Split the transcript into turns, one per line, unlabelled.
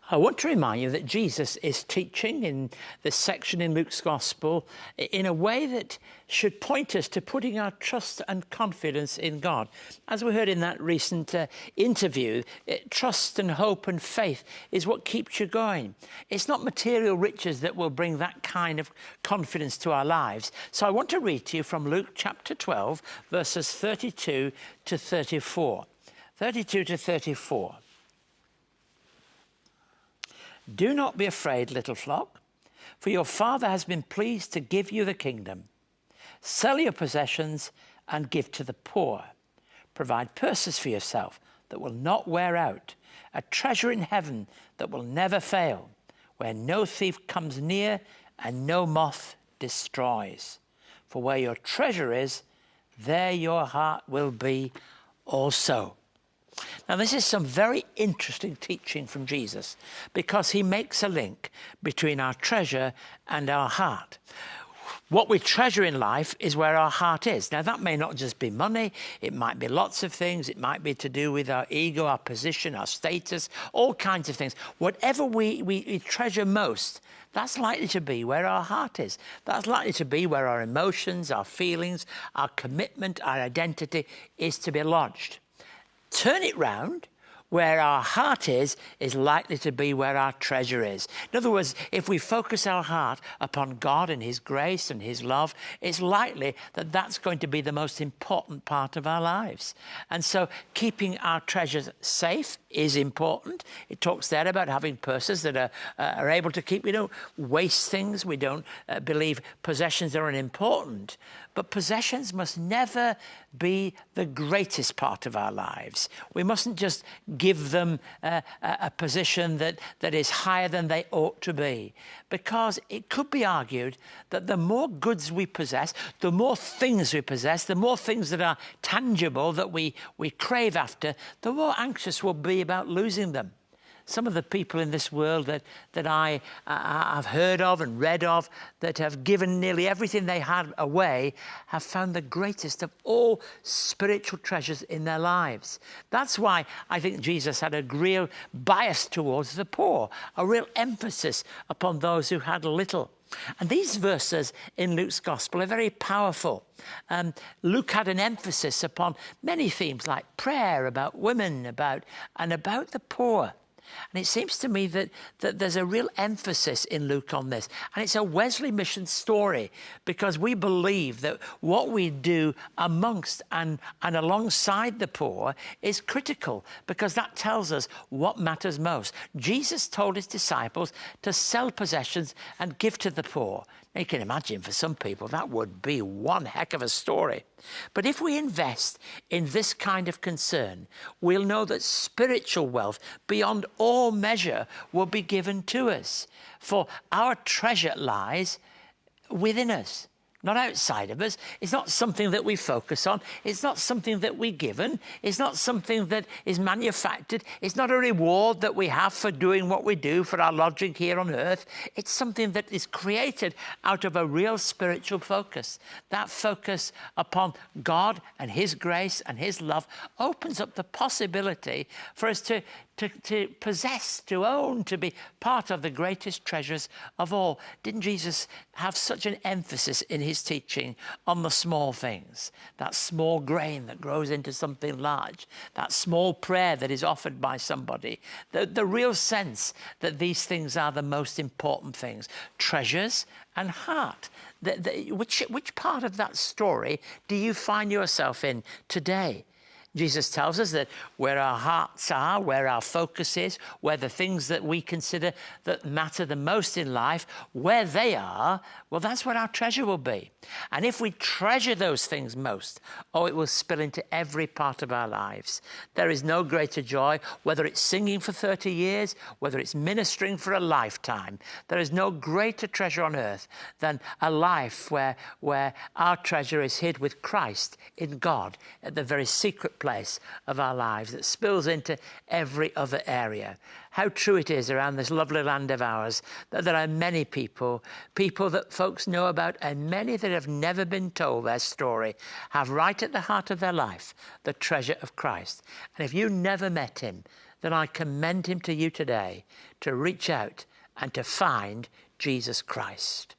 I want to remind you that Jesus is teaching in this section in Luke's Gospel in a way that should point us to putting our trust and confidence in God. As we heard in that recent interview, trust and hope and faith is what keeps you going. It's not material riches that will bring that kind of confidence to our lives. So I want to read to you from Luke chapter 12, verses 32 to 34. 32 to 34. Do not be afraid, little flock, for your Father has been pleased to give you the kingdom. Sell your possessions and give to the poor. Provide purses for yourself that will not wear out, a treasure in heaven that will never fail, where no thief comes near and no moth destroys. For where your treasure is, there your heart will be also. Now, this is some very interesting teaching from Jesus, because he makes a link between our treasure and our heart. What we treasure in life is where our heart is. Now, that may not just be money. It might be lots of things. It might be to do with our ego, our position, our status, all kinds of things. Whatever we treasure most, that's likely to be where our heart is. That's likely to be where our emotions, our feelings, our commitment, our identity is to be lodged. Turn it round, where our heart is likely to be where our treasure is. In other words, if we focus our heart upon God and his grace and his love, it's likely that that's going to be the most important part of our lives. And so keeping our treasures safe is important. It talks there about having purses that are able to keep, we don't waste things, we don't believe possessions are unimportant. But possessions must never be the greatest part of our lives. We mustn't just give them a position that is higher than they ought to be. Because it could be argued that the more goods we possess, the more things we possess, the more things that are tangible that we crave after, the more anxious we'll be about losing them. Some of the people in this world that I have heard of and read of that have given nearly everything they had away have found the greatest of all spiritual treasures in their lives. That's why I think Jesus had a real bias towards the poor, a real emphasis upon those who had little. And these verses in Luke's Gospel are very powerful. Luke had an emphasis upon many themes like prayer, about women, about the poor. And it seems to me that there's a real emphasis in Luke on this. And it's a Wesley mission story, because we believe that what we do amongst and alongside the poor is critical, because that tells us what matters most. Jesus told his disciples to sell possessions and give to the poor. Now, you can imagine for some people that would be one heck of a story. But if we invest in this kind of concern, we'll know that spiritual wealth beyond all measure will be given to us. For our treasure lies within us, not outside of us. It's not something that we focus on. It's not something that we're given. It's not something that is manufactured. It's not a reward that we have for doing what we do, for our lodging here on earth. It's something that is created out of a real spiritual focus. That focus upon God and his grace and his love opens up the possibility for us to possess, to own, to be part of the greatest treasures of all. Didn't Jesus have such an emphasis in his teaching on the small things? That small grain that grows into something large, that small prayer that is offered by somebody, the real sense that these things are the most important things. Treasures and heart. Which part of that story do you find yourself in today? Jesus tells us that where our hearts are, where our focus is, where the things that we consider that matter the most in life, where they are, well, that's where our treasure will be. And if we treasure those things most, it will spill into every part of our lives. There is no greater joy, whether it's singing for 30 years, whether it's ministering for a lifetime. There is no greater treasure on earth than a life where our treasure is hid with Christ in God at the very secret place of our lives that spills into every other area. How true it is around this lovely land of ours that there are many people that folks know about, and many that have never been told their story, have right at the heart of their life the treasure of Christ. And if you never met him, then I commend him to you today to reach out and to find Jesus Christ.